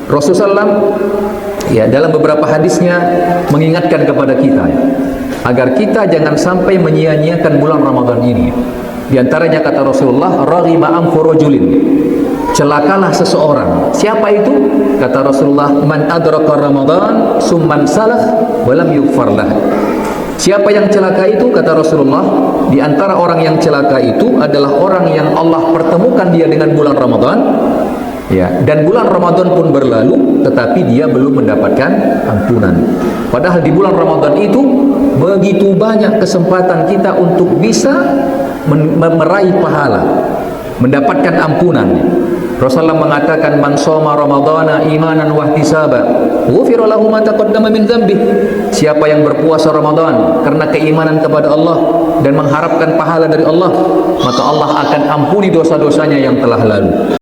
Rasulullah ya dalam beberapa hadisnya mengingatkan kepada kita agar kita jangan sampai menyia-nyiakan bulan Ramadan ini. Di antaranya kata Rasulullah, raghiba anfu rajulin, celakalah seseorang. Siapa itu? Kata Rasulullah, man adraka Ramadan summan salah walam yughfar lah. Siapa yang celaka itu? Kata Rasulullah, di antara orang yang celaka itu adalah orang yang Allah pertemukan dia dengan bulan Ramadan, ya, dan bulan Ramadan pun berlalu tetapi dia belum mendapatkan ampunan. Padahal di bulan Ramadan itu begitu banyak kesempatan kita untuk bisa meraih pahala, mendapatkan ampunan. Rasulullah mengatakan, man shoma ramadhana imanan wa ihtisaba ghufira lahu ma taqaddama min dzambi. Siapa yang berpuasa Ramadan karena keimanan kepada Allah dan mengharapkan pahala dari Allah, maka Allah akan ampuni dosa-dosanya yang telah lalu.